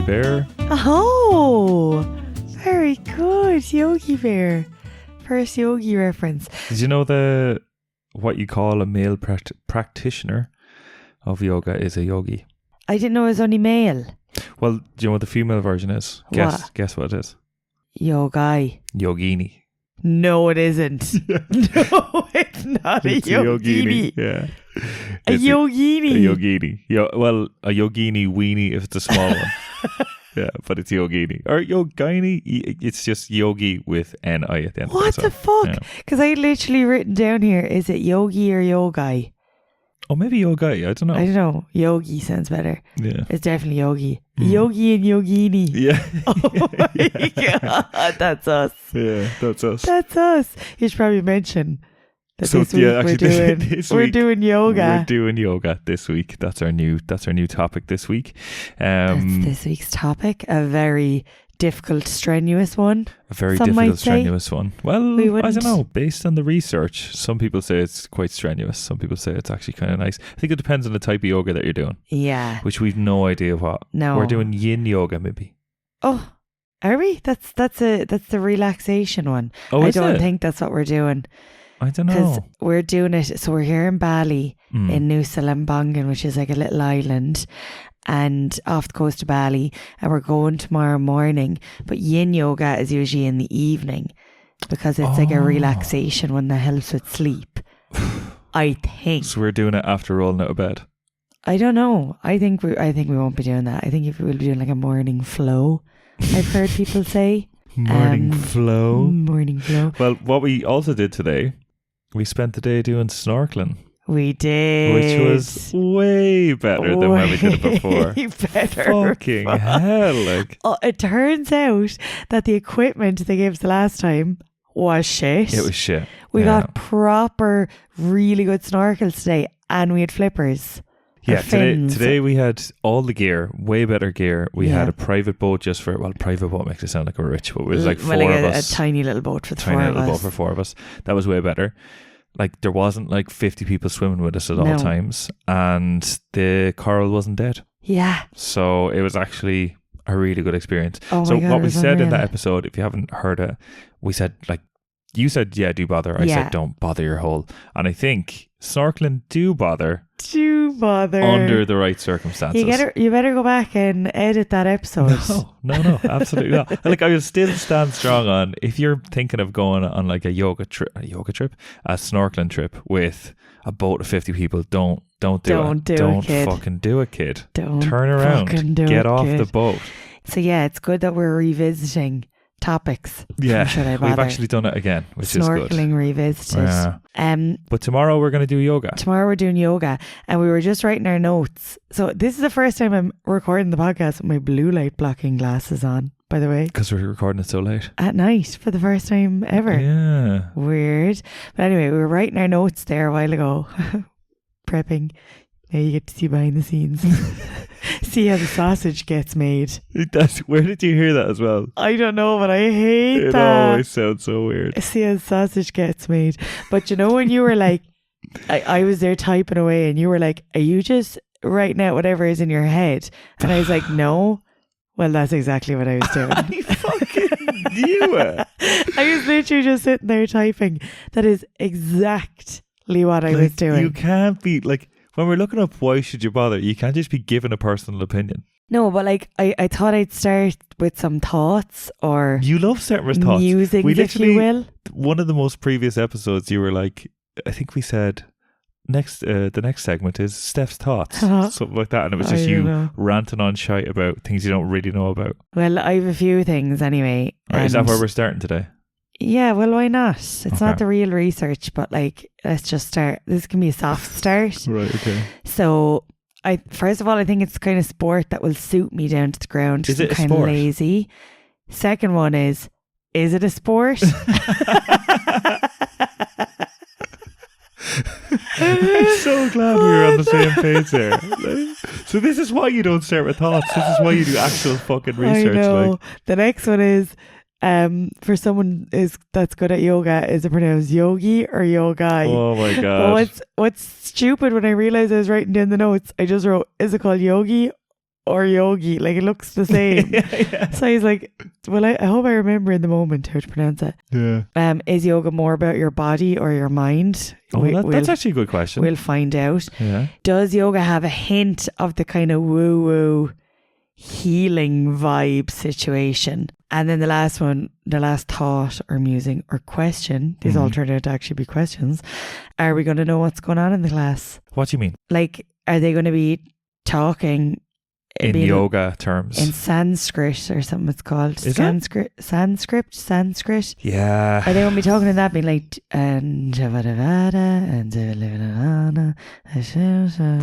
Bear. Oh, very good. Yogi Bear. First Yogi reference. Did you know what you call a male practitioner of yoga is a yogi? I didn't know it was only male. Well, do you know what the female version is? Guess what it is? Yogai. Yogini. No, it isn't. No, it's not It's a yogini. Yeah. A yogini. A yogini. Well, a yogini weenie if it's a small one. Yeah, but it's yogini. Or yogini, it's just yogi with N-I at the end. What the fuck? Because I literally written down here, is it yogi or yogai? Oh, maybe yogai. I don't know. I don't know. Yogi sounds better. Yeah. It's definitely yogi. Yogi and yogini. Yeah. Oh my God. That's us. Yeah, that's us. That's us. You should probably mention that So, this week yeah, actually, we're doing yoga. We're doing yoga this week. That's our new topic this week. That's this week's topic. A very difficult, strenuous one. A very Some difficult, might say. strenuous one. Well, We I wouldn't. don't know. Based on the research, some people say it's quite strenuous. Some people say it's actually kind of nice. I think it depends on the type of yoga that you're doing, Yeah. which we've no idea what. No. We're doing yin yoga, maybe. Oh, are we? That's the relaxation one. Oh, I is don't it? think that's what we're doing. I don't Because know. we're doing it. So we're here in Bali, in Nusa Lembongan, which is like a little island, and off the coast of Bali, and we're going tomorrow morning. But yin yoga is usually in the evening because it's like a relaxation one that helps with sleep. I think. So we're doing it after rolling out of bed. I don't know. I think we won't be doing that. I think if we'll be doing like a morning flow, I've heard people say. Morning flow. Morning flow. Well, what we also did today, we spent the day doing snorkeling, We did. which was way better than when we did it before. Way better. Fucking hell, like. Oh, it turns out that the equipment they gave us the last time was shit. It was shit. We Yeah. got proper, really good snorkels today, and we had flippers. Yeah, or fins. today we had all the gear, way better gear. We Yeah. had a private boat just for, well, private boat makes it sound like we're rich, but it was like four Well, of a us. tiny little boat for the Tiny four little of boat us. for four of us. That was way better. Like, there wasn't like 50 people swimming with us at No. all times, and the coral wasn't dead. Yeah. So it was actually a really good experience. Oh my So God, what it we was said in unreal. that episode, if you haven't heard it, we said, like, you said, yeah, do bother. I Yeah. said, don't bother your hole. And I think snorkeling do bother Do bother. under the right circumstances. You better go back and edit that episode. No, absolutely not. Like, I will still stand strong on, if you're thinking of going on like a snorkeling trip with a boat of 50 people, don't do Don't it. do it, Don't kid. fucking do it, kid. Don't Turn around. fucking do Get it, off kid. the boat. So yeah, it's good that we're revisiting topics. Yeah, Should I we've bother? actually done it again, which is good. Snorkeling revisited. Yeah. But tomorrow we're going to do yoga. Tomorrow we're doing yoga, and we were just writing our notes. So this is the first time I'm recording the podcast with my blue light blocking glasses on, by the way, Because we're recording it so late. at night for the first time ever. Yeah. Weird. But anyway, we were writing our notes there a while ago, prepping. Now you get to see behind the scenes. See how the sausage gets made. Where did you hear that as well? I don't know, but I hate It that. always sounds so weird. See how the sausage gets made. But you know when you were like, I was there typing away and you were like, are you just writing out whatever is in your head? And I was like, no. Well, that's exactly what I was doing. I fucking knew it. I was literally just sitting there typing. That is exactly what I was doing. You can't be like, when we're looking up why should you bother, you can't just be given a personal opinion. No, but like I thought I'd start with some thoughts or You love starting with thoughts. musings, We if you will. One of the most previous episodes, you were like, I think we said the next segment is Steph's thoughts, something like that, and it was just I you don't know. ranting on shite about things you don't really know about. Well, I have a few things anyway. Right, is that and- where we're starting today? Yeah, well, why not? It's Okay. not the real research, but like, let's just start. This can be a soft start. Right, okay. So, first of all, I think it's the kind of sport that will suit me down to the ground. Is it a kind of sport? lazy. Second one is it a sport? I'm so glad we were on the same page there. So this is why you don't start with thoughts. This is why you do actual fucking research. I know. Like, The next one is for someone that's good at yoga, is it pronounced yogi or yogai? oh my But god. what's stupid when I realised I was writing down the notes, I just wrote, is it called yogi or yogi. Like, it looks the same. yeah. So he's like, well, I hope I remember in the moment how to pronounce it. Yeah. Is yoga more about your body or your mind? Oh, that's actually a good question. We'll find out. Yeah. Does yoga have a hint of the kind of woo-woo healing vibe situation? And then the last one, the last thought or musing or question, these all turned out to actually be questions. Are we going to know what's going on in the class? What do you mean? Like, are they going to be talking in yoga terms? In Sanskrit or something it's called. Is Sanskrit? Yeah. Are they going to be talking in that, being like,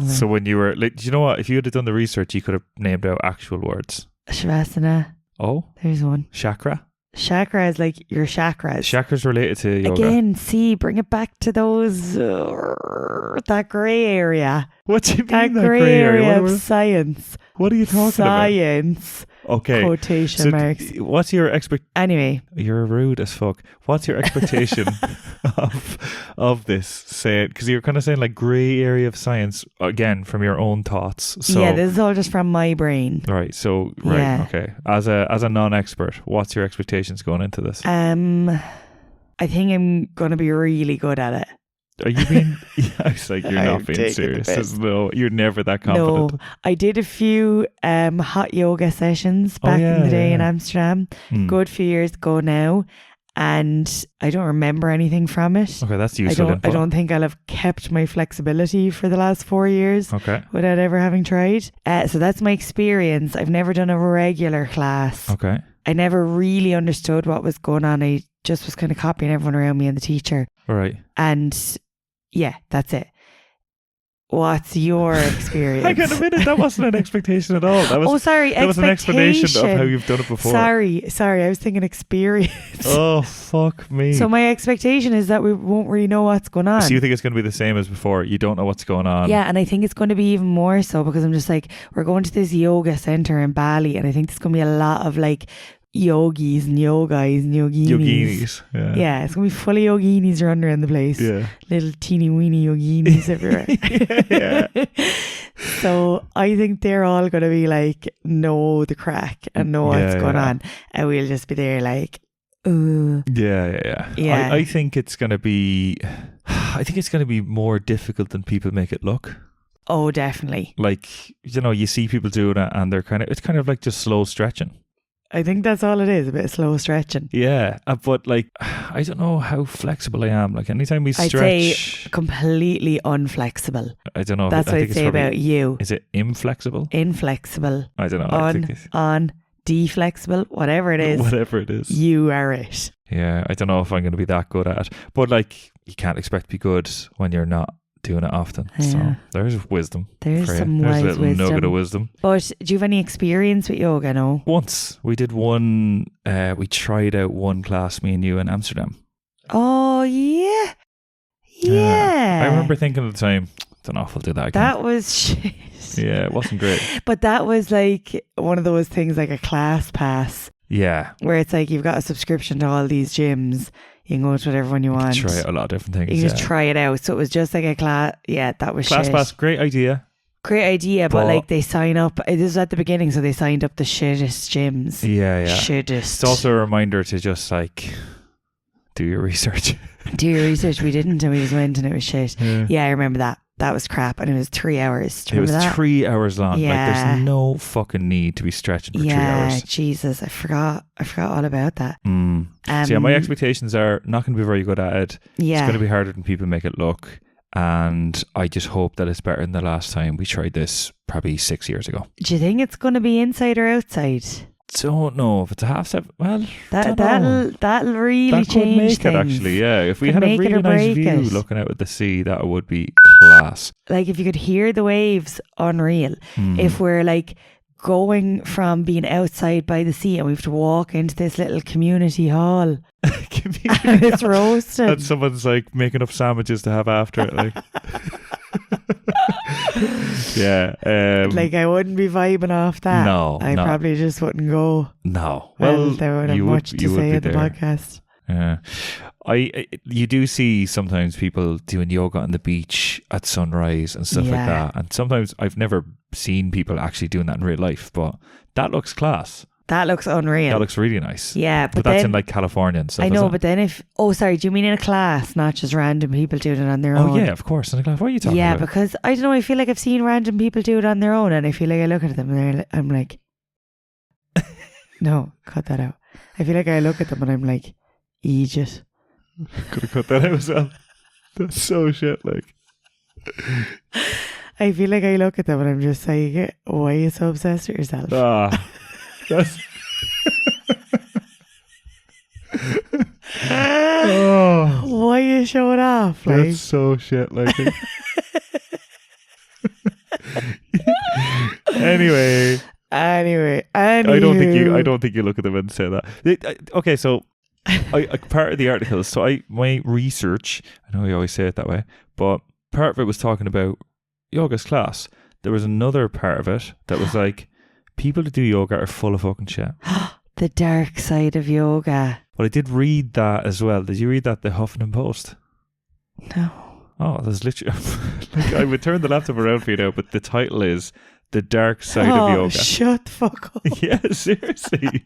so when you were, like, do you know what? If you had done the research, you could have named out actual words. Shavasana. Oh. There's one. Chakra. Chakra is like your chakras. Chakras related to yoga. Again, see, bring it back to those, that grey area. What do you mean that that grey area of what, science. What are you talking Science. about? Okay. Quotation marks. What's your Anyway. You're rude as fuck. What's your expectation of this? Say it, because you're kind of saying like grey area of science, again, from your own thoughts. So, yeah, this is all just from my brain. Right. So, right. Yeah. Okay. As a non-expert, what's your expectations going into this? I think I'm going to be really good at it. Are you being... I was like, you're not being serious. No, you're never that confident. No, I did a few hot yoga sessions back in the day in Amsterdam. Good few years ago now. And I don't remember anything from it. Okay, that's useful. I don't think I'll have kept my flexibility for the last 4 years. Okay. Without ever having tried. So that's my experience. I've never done a regular class. Okay. I never really understood what was going on. I just was kind of copying everyone around me and the teacher. All right. And yeah, that's it. What's your experience? Hang on a minute, that wasn't an expectation at all. That was, that was an explanation of how you've done it before. Sorry, I was thinking experience. Oh, fuck me. So my expectation is that we won't really know what's going on. So you think it's going to be the same as before? You don't know what's going on? Yeah, and I think it's going to be even more so because I'm just like, we're going to this yoga centre in Bali, and I think there's going to be a lot of like yogis and yogis and yoginis. Yeah, it's going to be full of yoginis running around the place. Yeah. Little teeny weeny yoginis everywhere. Yeah. So I think they're all going to be like, know the crack and know what's going on. And we'll just be there like, Yeah. I think it's going to be... I think it's going to be more difficult than people make it look. Oh, definitely. Like, you know, you see people doing it and it's kind of like just slow stretching. I think that's all it is, a bit of slow stretching. Yeah, but like, I don't know how flexible I am. Like, anytime we stretch... I'd say completely unflexible. I don't know. That's what I'd say about you. Is it inflexible? Inflexible. I don't know. Deflexible, whatever it is. Whatever it is. You are it. Yeah, I don't know if I'm going to be that good at it. But like, you can't expect to be good when you're not doing it often. Yeah. So there's wisdom. There's some wise wisdom. There's a little nugget of wisdom. But do you have any experience with yoga, no? Once. We did one, we tried out one class, me and you, in Amsterdam. Oh, yeah. Yeah. I remember thinking at the time, don't know if I'll do that again. That was shit. Yeah, it wasn't great. But that was like one of those things like a class pass. Yeah. Where it's like you've got a subscription to all these gyms. You can go to whatever one you want. Try out a lot of different things. You can just try it out. So it was just like a class. Yeah, that was class shit. pass, great idea. Great idea, but like they sign up. This is at the beginning, so they signed up the shittest gyms. Yeah. Shittest. It's also a reminder to just like do your research. Do your research. We didn't, and we just went, and it was shit. Yeah, I remember that. That was crap, and it was 3 hours. It was 3 hours long. Yeah. Like, there's no fucking need to be stretching for 3 hours. Yeah, Jesus, I forgot all about that. So yeah, my expectations are not going to be very good at it. Yeah. It's going to be harder than people make it look. And I just hope that it's better than the last time we tried this, probably 6 years ago. Do you think it's going to be inside or outside? Don't know if it's a half step. Well, that'll really change make things. It actually, yeah. If we had a really nice view looking out at the sea, that would be class. Like if you could hear the waves, unreal. If we're like going from being outside by the sea and we have to walk into this little community hall, and it's roasted, and someone's like making up sandwiches to have after it, like. Yeah. Like I wouldn't be vibing off that. No. I probably just wouldn't go. No. Well, there would have much to say at the podcast. Yeah. You do see sometimes people doing yoga on the beach at sunrise and stuff like that. And sometimes I've never seen people actually doing that in real life, but that looks class. That looks unreal. That looks really nice. Yeah, but that's in like California and stuff. I know, but then sorry, do you mean in a class, not just random people doing it on their own? Oh yeah, of course, in a class. What are you talking about? Yeah, because I don't know, I feel like I've seen random people do it on their own, and I feel like I look at them and I'm like, no, cut that out. I feel like I look at them and I'm like, Egypt. Could have cut that out as well. That's so shit, like. I feel like I look at them and I'm just like, why are you so obsessed with yourself? That's oh, why are you showing off? Like? That's so shit, like. Anyway, I don't think you look at them and say that. Okay, so part of the article. So my research. I know you always say it that way, but part of it was talking about yoga's class. There was another part of it that was like, people that do yoga are full of fucking shit. The dark side of yoga. Well, I did read that as well. Did you read that, the Huffington Post? No. Oh, there's literally... like, I would turn the laptop around for you now, but the title is The Dark Side of Yoga. Shut the fuck up. Yeah, seriously.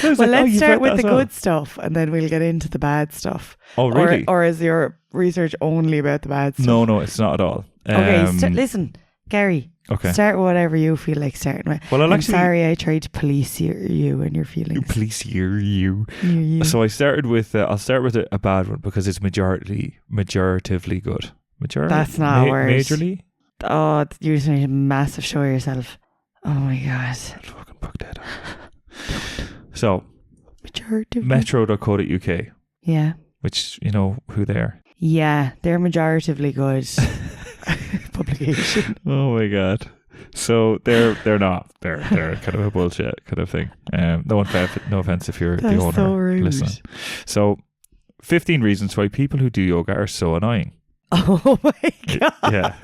Well, let's start with the good stuff and then we'll get into the bad stuff. Oh, really? Or is your research only about the bad stuff? No, it's not at all. Okay, listen, Gary. Okay. Start whatever you feel like starting with. Well, I'm sorry I tried to police you and your feelings. Police you. So I started with, I'll start with a bad one because it's majoritively good. That's not a word. Majorly? Oh, you're just making a massive show of yourself. Oh my God. I'll fucking fuck that up. So, majoritively. metro.co.uk. Yeah. Which, you know who they are. Yeah, they're majoritively good. Publication. Oh my God. So they're not. They're kind of a bullshit kind of thing. No offense if you're the owner so rude. listening. So 15 reasons why people who do yoga are so annoying. Oh my God. Yeah.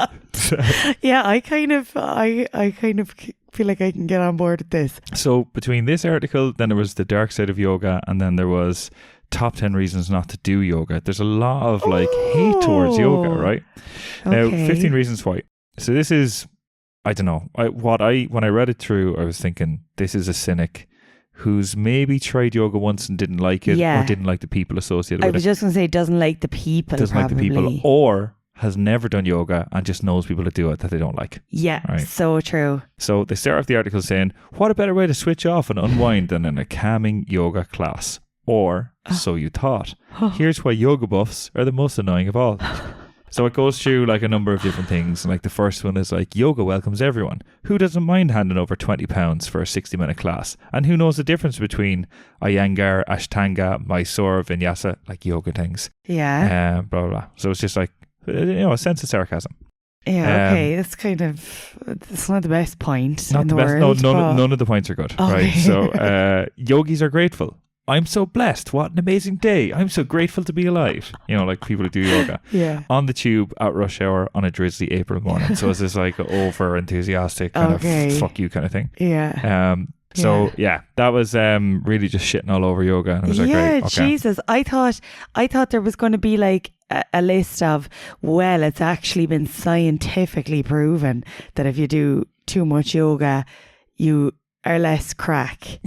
Yeah, I kind of feel like I can get on board with this. So between this article, then there was the dark side of yoga, and then there was top 10 reasons not to do yoga. There's a lot of hate towards yoga, right? Now, 15 reasons why. So this is, I don't know, when I read it through, I was thinking, this is a cynic who's maybe tried yoga once and didn't like it, or didn't like the people associated with it. I was just going to say, doesn't like the people, like the people, or has never done yoga and just knows people that do it that they don't like. Yeah, right? So true. So they start off the article saying, what a better way to switch off and unwind than in a calming yoga class? Or, so you thought. Here's why yoga buffs are the most annoying of all. So it goes through a number of different things. And the first one is yoga welcomes everyone. Who doesn't mind handing over £20 for a 60-minute class? And who knows the difference between Iyengar, Ashtanga, Mysore, Vinyasa, yoga things. Yeah. Blah, blah, blah. So it's just a sense of sarcasm. Yeah, okay. It's not the best point not in the the best. world. No, none of the points are good. Okay. Right. So yogis are grateful. I'm so blessed. What an amazing day. I'm so grateful to be alive. People who do yoga. Yeah. On the tube at rush hour on a drizzly April morning. So it's this over enthusiastic kind of fuck you kind of thing. Yeah. So that was really just shitting all over yoga. And it was great. Okay. Jesus. I thought there was going to be a list of, well, it's actually been scientifically proven that if you do too much yoga, you are less crack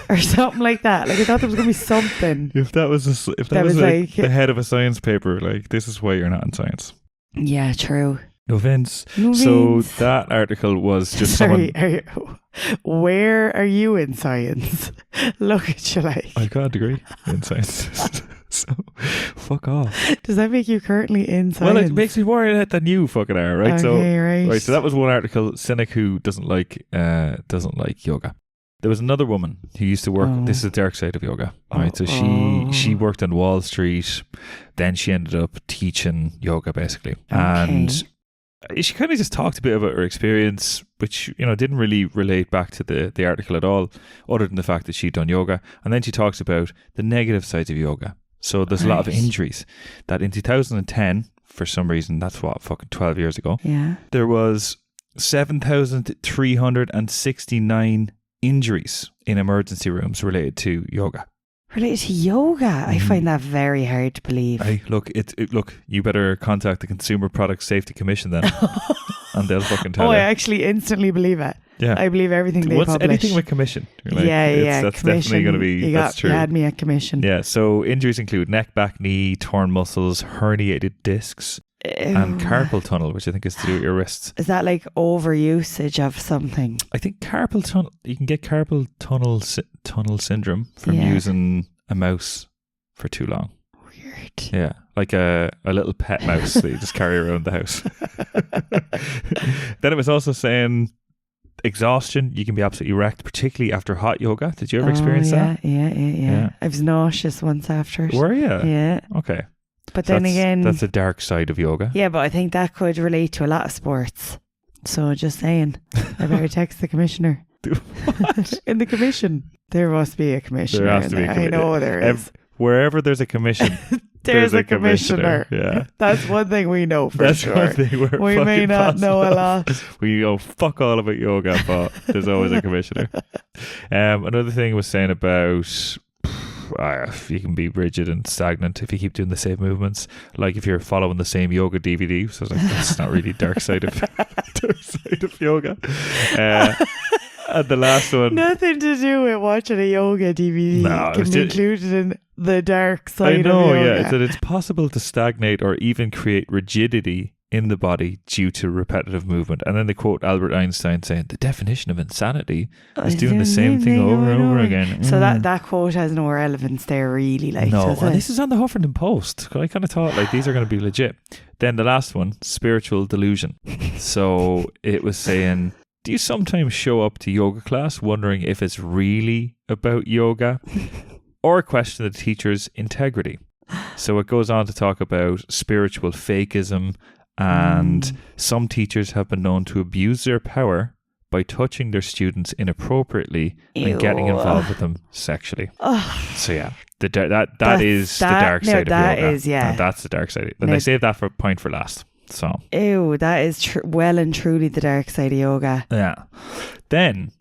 or something like that. I thought there was going to be something. If that was the head of a science paper, this is why you're not in science. Yeah, true. No Vince. So that article was just where are you in science? Look at you I got a degree in science. So fuck off. Does that make you currently in science? Well, it makes me more in it than you fucking are, right? Okay, right. So that was one article, cynic who doesn't like yoga. There was another woman who used to work. This is the dark side of yoga, right? So she worked on Wall Street. Then she ended up teaching yoga, basically, and she kind of just talked a bit about her experience, which didn't really relate back to the article at all, other than the fact that she'd done yoga. And then she talks about the negative sides of yoga. So there's a lot of injuries. That in 2010, for some reason, that's fucking 12 years ago. Yeah, there was 7,369 injuries in emergency rooms related to yoga. Related to yoga? I find that very hard to believe. Hey, look, you better contact the Consumer Product Safety Commission then. And they'll fucking tell you. I actually instantly believe it. Yeah. I believe everything they publish. Anything with commission. You're That's commission, definitely going to be, that's true. You had me at commission. Yeah, so injuries include neck, back, knee, torn muscles, herniated discs, and carpal tunnel, which I think is to do with your wrists. Is that like overusage of something? I think carpal tunnel, you can get carpal tunnel syndrome from using a mouse for too long. Weird. Yeah, like a little pet mouse that you just carry around the house. Then it was also saying exhaustion. You can be absolutely wrecked, particularly after hot yoga. Did you ever experience that? Yeah. I was nauseous once after it. Were you? Yeah. Okay. But then again, that's a dark side of yoga. Yeah, but I think that could relate to a lot of sports. So just saying, I better text the commissioner. What? In the commission. There must be a commissioner. There has to be. I know there is. Wherever there's a commission, there's a commissioner. Yeah. That's one thing we know for sure. That's one thing we may not know a lot. We know fuck all about yoga, but there's always a commissioner. Another thing was saying about you can be rigid and stagnant if you keep doing the same movements. Like if you're following the same yoga DVD. So it's like, that's not really dark side of yoga. And the last one, nothing to do with watching a yoga DVD. No, can be included in the dark side of yoga. Yeah, that it's possible to stagnate or even create rigidity in the body due to repetitive movement. And then they quote Albert Einstein saying, the definition of insanity is doing the same thing over and over again. So that quote has no relevance there really. No, and this is on the Huffington Post. I kind of thought like these are going to be legit. Then the last one, spiritual delusion. So it was saying, do you sometimes show up to yoga class wondering if it's really about yoga or question the teacher's integrity? So it goes on to talk about spiritual fakeism, and some teachers have been known to abuse their power by touching their students inappropriately and getting involved with them sexually. So yeah, that is the dark side of yoga. That's the dark side. And they save that point for last. So ew, that is well and truly the dark side of yoga. Yeah. Then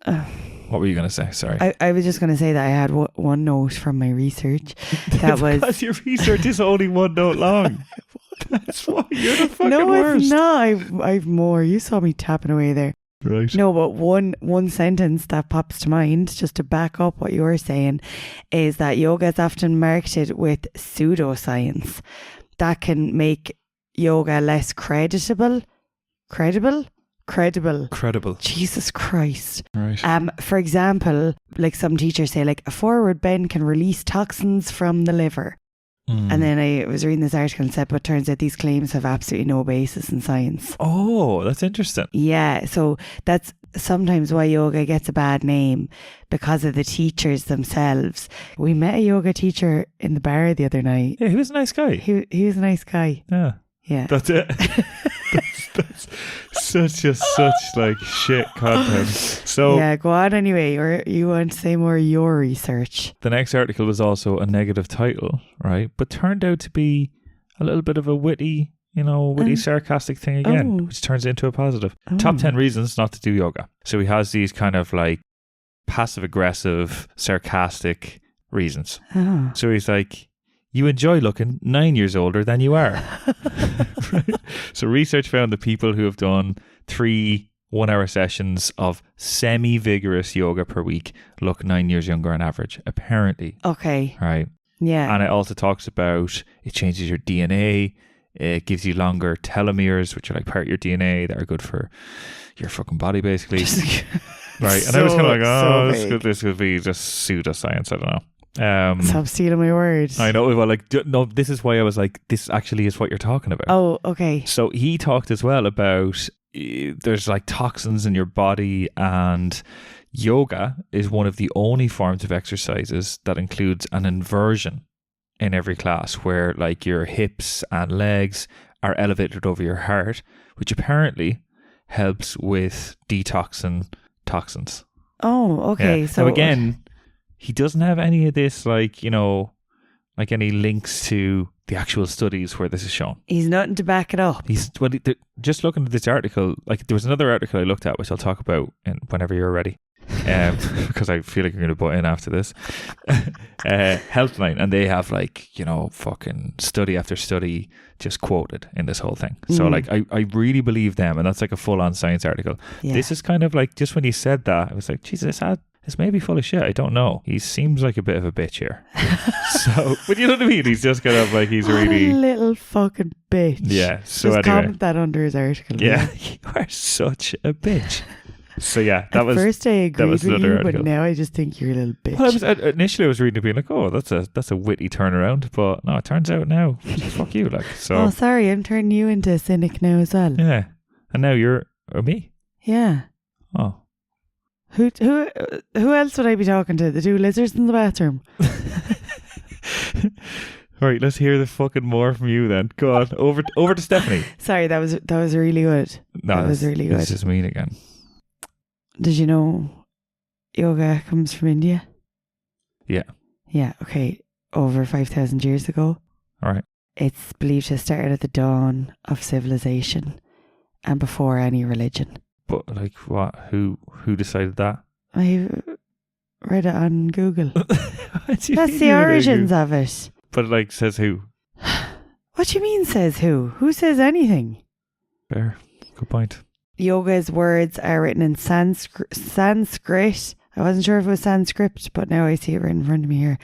what were you going to say? Sorry. I was just going to say that I had one note from my research that was because your research is only one note long. That's why you're the fucking worst. No, it's not. I've more. You saw me tapping away there. Right. No, but one sentence that pops to mind, just to back up what you're saying, is that yoga is often marketed with pseudoscience that can make yoga less credible. Jesus Christ. Right. For example, like some teachers say, like a forward bend can release toxins from the liver. And then I was reading this article and said, but it turns out these claims have absolutely no basis in science. Oh, that's interesting. Yeah, so that's sometimes why yoga gets a bad name, because of the teachers themselves. We met a yoga teacher in the bar the other night. Yeah, he was a nice guy. He was a nice guy. Yeah. That's it. that's such like shit content. So yeah, go on anyway. Or you want to say more of your research? The next article was also a negative title, right? But turned out to be a little bit of a witty, sarcastic thing again, which turns into a positive. Top 10 reasons not to do yoga. So he has these kind of like passive aggressive, sarcastic reasons. So he's like, you enjoy looking 9 years older than you are. Right? So research found that people who have done 3 1-hour sessions of semi-vigorous yoga per week look 9 years younger on average, apparently. Okay. Right. Yeah. And it also talks about it changes your DNA. It gives you longer telomeres, which are like part of your DNA that are good for your fucking body, basically. Right. And I was kind of like, this could be just pseudoscience. I don't know. Stop stealing my words. I know. Well, no, this is why I was like, this actually is what you're talking about. Oh, okay. So he talked as well about there's like toxins in your body, and yoga is one of the only forms of exercises that includes an inversion in every class, where like your hips and legs are elevated over your heart, which apparently helps with detoxing toxins. Oh, okay. Yeah. So again, he doesn't have any of this, like any links to the actual studies where this is shown. He's nothing to back it up. Just looking at this article, like there was another article I looked at, which I'll talk about whenever you're ready. because I feel like you're going to butt in after this. Helpline, and they have like, you know, fucking study after study just quoted in this whole thing. So like I really believe them, and that's like a full-on science article. Yeah. This is kind of like, just when you said that, I was like, Jesus, this may be full of shit. I don't know. He seems like a bit of a bitch here. So, but you know what I mean? He's just kind of like, he's What really a little fucking bitch. Yeah. So Just anyway, comment that under his article. yeah, you are such a bitch. So yeah, that was. First I agreed was with another you, article. but now I just think you're a little bitch. Well, initially I was reading it being like, oh, that's a witty turnaround, but no, it turns out now, fuck you, like. So Oh, sorry, I'm turning you into a cynic now as well. yeah, and now you're me. Yeah. Oh, Who else would I be talking to? The two lizards in the bathroom. right. Let's hear the fucking more from you then. Go on, over to Stephanie. Sorry, that was really good. No, That was really good. It's just mean again. Did you know yoga comes from India? Yeah. Yeah, okay. Over 5,000 years ago. All right. It's believed to have started at the dawn of civilization and before any religion. But like, what? Who decided that? I read it on Google. What do you That's mean the you read it on origins Google? of it. But it like says who? What do you mean says who? Who says anything? Fair. Good point. Yoga's words are written in Sanskrit. I wasn't sure if it was Sanskrit, but now I see it written in front of me here.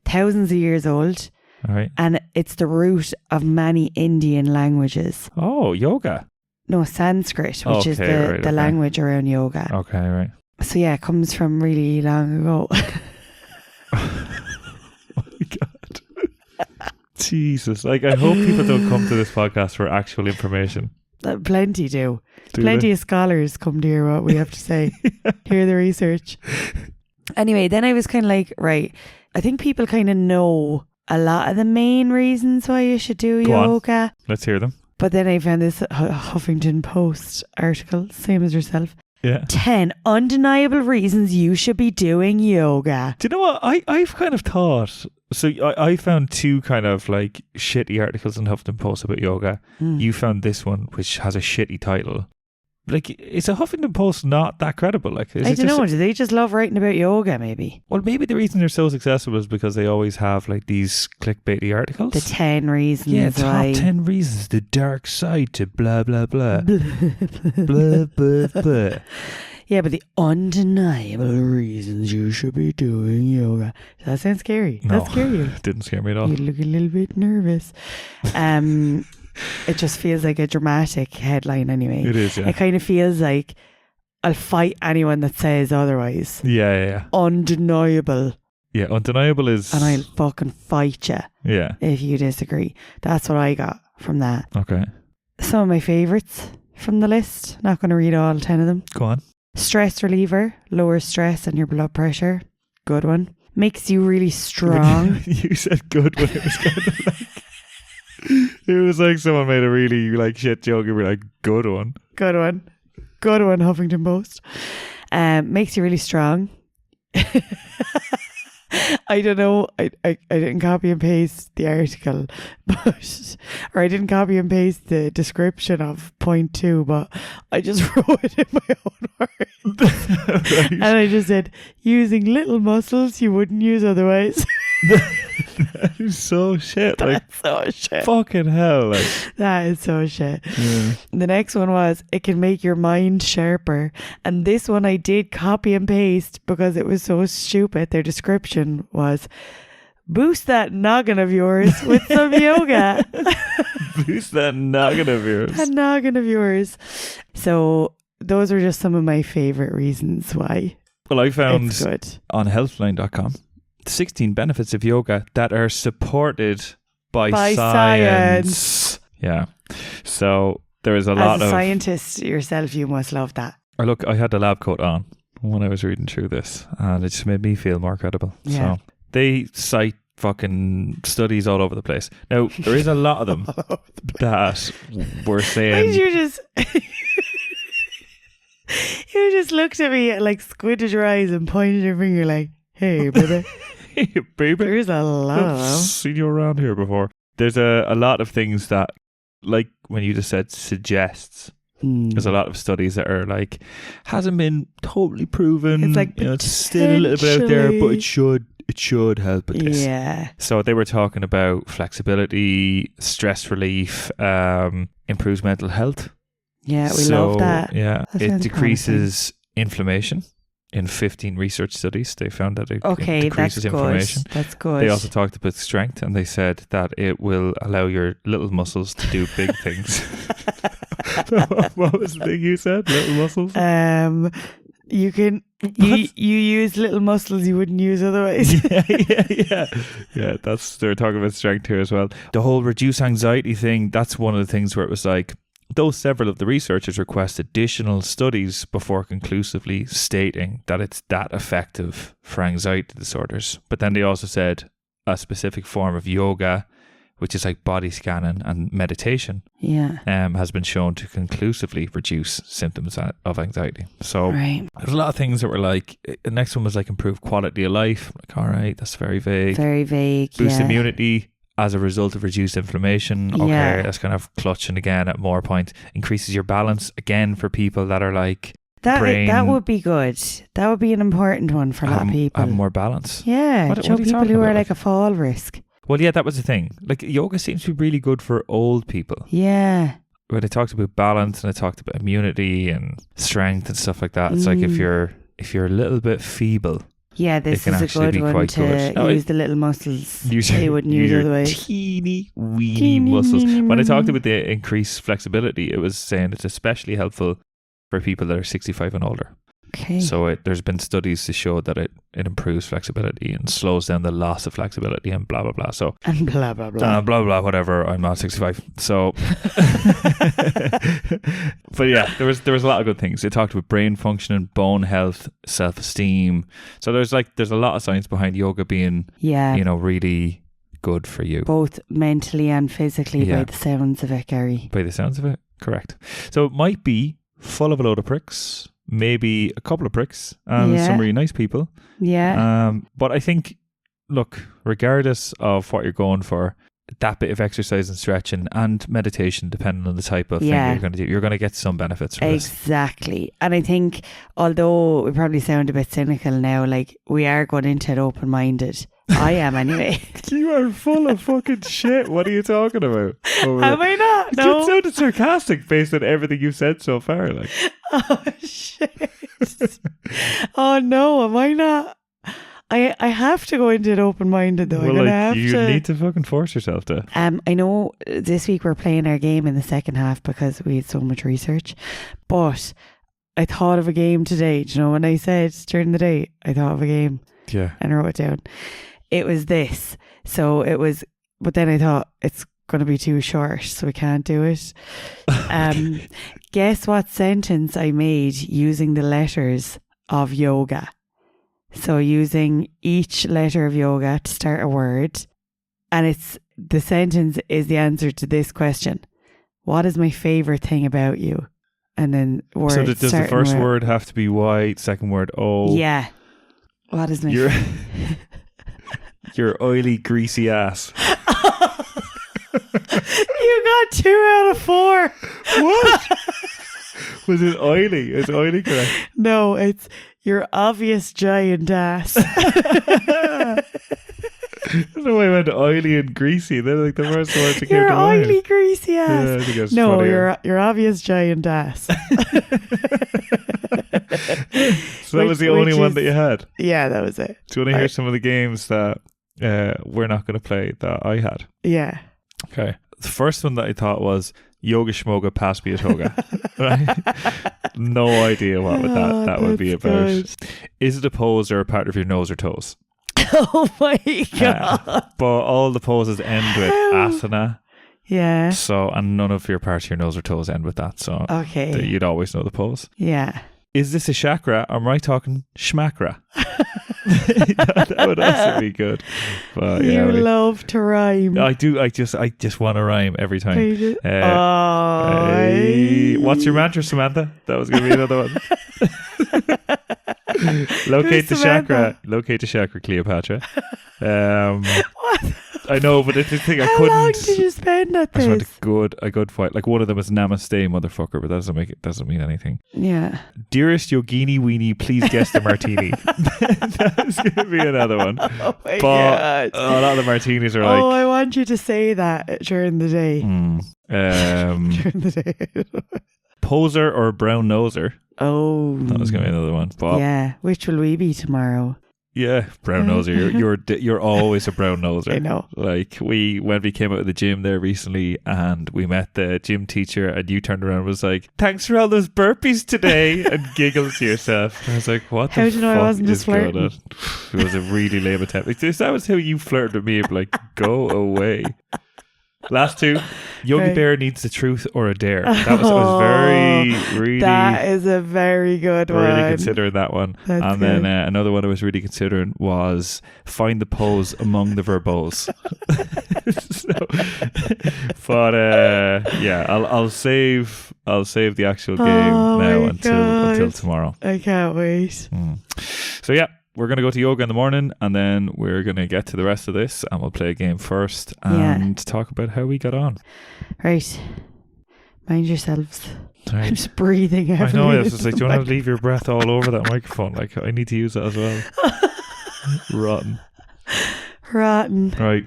Thousands of years old. All right. And it's the root of many Indian languages. Oh, yoga. No, Sanskrit, which is the language around yoga. Okay, right. So yeah, it comes from really long ago. Oh my God. Jesus. Like, I hope people don't come to this podcast for actual information. Plenty do. Do Plenty they? of scholars come to hear what we have to say. Hear the research. Anyway, then I was kind of like, right, I think people kind of know a lot of the main reasons why you should do Go yoga. on. Let's hear them. But then I found this Huffington Post article, same as yourself. Yeah. 10 undeniable reasons you should be doing yoga. Do you know what? I've kind of thought. So I found two kind of like shitty articles in Huffington Post about yoga. You found this one, which has a shitty title. Like, is a Huffington Post not that credible? Like, I don't know. Do they just love writing about yoga, maybe? Well, maybe the reason they're so successful is because they always have like these clickbaity articles. The 10 reasons Yeah, top why. 10 reasons, the dark side to blah, blah, blah. Blah, blah, blah. Yeah, but the undeniable reasons you should be doing yoga. That sounds scary. No, That scare you. It didn't scare me at all. You look a little bit nervous. It just feels like a dramatic headline anyway. It is, yeah. It kind of feels like I'll fight anyone that says otherwise. Yeah. Undeniable. Yeah, undeniable is... And I'll fucking fight you Yeah. if you disagree. That's what I got from that. Okay. Some of my favourites from the list. Not going to read all 10 of them. Go on. Stress reliever. Lowers stress and your blood pressure. Good one. Makes you really strong. You said good when it was kind of like... It was like someone made a really like shit joke and we're like, good one. Good one. Good one, Huffington Post. Makes you really strong. I don't know. I didn't copy and paste the article, or I didn't copy and paste the description of point 2, but I just wrote it in my own words. Right. And I just said, using little muscles you wouldn't use otherwise. That is so shit. Like, That's so shit. fucking hell. Like, That is so shit. yeah. The next one was, it can make your mind sharper. And this one I did copy and paste because it was so stupid. Their description was, boost that noggin of yours with some yoga. Boost that noggin of yours. That noggin of yours. So those are just some of my favourite reasons why Well, I found it's good. on healthline.com 16 benefits of yoga that are supported by science. Yeah. So there is a lot As a of... scientist yourself, you must love that. Or look, I had the lab coat on when I was reading through this and it just made me feel more credible. Yeah. So they cite fucking studies all over the place. Now, there is a lot of them that were Why saying... did you just... You just looked at me like squinted your eyes and pointed your finger like, hey, baby. Hey, baby. There's a lot of I've them. seen you around here before. There's a lot of things that, like when you just said suggests There's a lot of studies that are like, hasn't been totally proven. It's like, it's still a little bit out there, but it should help with this. Yeah. So they were talking about flexibility, stress relief, improves mental health. Yeah, we love that. Yeah, That it sounds decreases inflammation. In 15 research studies, they found that it decreases that's inflammation. Good. That's good. They also talked about strength, and they said that it will allow your little muscles to do big things. What was the thing you said? Little muscles? You can you use little muscles you wouldn't use otherwise. Yeah. They're talking about strength here as well. The whole reduce anxiety thing, that's one of the things where it was like, though several of the researchers request additional studies before conclusively stating that it's that effective for anxiety disorders. But then they also said a specific form of yoga, which is like body scanning and meditation, has been shown to conclusively reduce symptoms of anxiety. So there's a lot of things that were like, the next one was like improve quality of life. Like, all right, that's very vague. Very vague. Boost immunity as a result of reduced inflammation. Okay, that's kind of clutching again at more point. Increases your balance again for people that are like that would be good. That would be an important one for a lot of people. Have more balance. Yeah, what people who are like a fall risk. Well, yeah, that was the thing. Like, yoga seems to be really good for old people. Yeah. When it talked about balance and it talked about immunity and strength and stuff like that, it's like if you're a little bit feeble. Yeah, this is a good one to use the little muscles you wouldn't use otherwise. Teeny weeny muscles. When I talked about the increased flexibility, it was saying it's especially helpful for people that are 65 and older. Okay. So there's been studies to show that it improves flexibility and slows down the loss of flexibility and blah, blah, blah. So, and blah, blah, blah. Blah, blah, whatever. I'm not 65. So, but yeah, there was a lot of good things. They talked about brain function, bone health, self-esteem. So there's a lot of science behind yoga being, really good for you. Both mentally and physically by the sounds of it, Gary. By the sounds of it, correct. So it might be full of a load of pricks. Maybe a couple of pricks and some really nice people. Yeah. But I think, look, regardless of what you're going for, that bit of exercise and stretching and meditation, depending on the type of thing you're going to do, you're going to get some benefits from this. Exactly. And I think, although we probably sound a bit cynical now, like, we are going into it open-minded. I am anyway. You are full of fucking shit. What are you talking about? Am I not? No. It sounded sarcastic based on everything you've said so far. Like, oh shit! Oh no, am I not? I have to go into it open-minded though. Well, you need to fucking force yourself to. I know this week we're playing our game in the second half because we had so much research, but I thought of a game today. Do you know when I said during the day I thought of a game? Yeah. And I wrote it down. It was this. So it was, but then I thought it's going to be too short, so we can't do it. Guess what sentence I made using the letters of yoga. So using each letter of yoga to start a word. And the sentence is the answer to this question. What is my favourite thing about you? And then word. So does the first word have to be Y, second word O? Yeah. What is my your oily, greasy ass. You got 2 out of 4. What? Was it oily? Is oily correct? No, it's your obvious giant ass. I don't know why I went oily and greasy. They're like the first words that came to mind. Your oily, greasy ass. Yeah, I think that's no, funnier. your obvious giant ass. So that was the only one that you had? Yeah, that was it. Do you want to hear some of the games that we're not going to play that I had? Yeah. Okay. The first one that I thought was Yoga Schmoga Pass Me a Toga. Right? No idea what that would be about. Good. Is it a pose or a part of your nose or toes? Oh my God. But all the poses end with asana. Yeah. So, and none of your parts of your nose or toes end with that. So, okay. You'd always know the pose. Yeah. Is this a chakra? Or am I talking schmakra? that would also be good. But, you love to rhyme. I do. I just want to rhyme every time. What's your mantra, Samantha? That was going to be another one. Locate the chakra. Locate the chakra, Cleopatra. What? I know, but it's the thing. I How couldn't. long did you spend at I just this? went a good fight. Like one of them was Namaste, motherfucker, but that doesn't mean anything. Yeah. Dearest Yogini Weenie, please guess the martini. That's gonna be another one. Oh my But God. a lot of the martinis are Oh, like I want you to say that during the day. During the day. poser or brown noser. Oh. That was gonna be another one. Bob. Yeah. Which will we be tomorrow? Yeah, brown noser. You're always a brown noser. I know. Like when we came out of the gym there recently, and we met the gym teacher, and you turned around and was like, "Thanks for all those burpees today," and giggled to yourself. I was like, "What? How the did you know I fuck wasn't is just going flirting? on?" It was a really lame attempt. Like, that was how you flirted with me. Like, go away. Last two. Yogi Right. Bear needs the truth or a dare. That was very, really. That is a very good one. Really considering that one. That's and good. then another one I was really considering was find the pose among the verbose. Yeah, I'll save the actual game now until tomorrow. I can't wait. So yeah, we're going to go to yoga in the morning, and then we're going to get to the rest of this, and we'll play a game first and talk about how we got on. Right. Mind yourselves. Right. I'm just breathing heavily. I know, it's just like, you don't have to leave your breath all over that microphone. Like, I need to use that as well. Rotten. Right.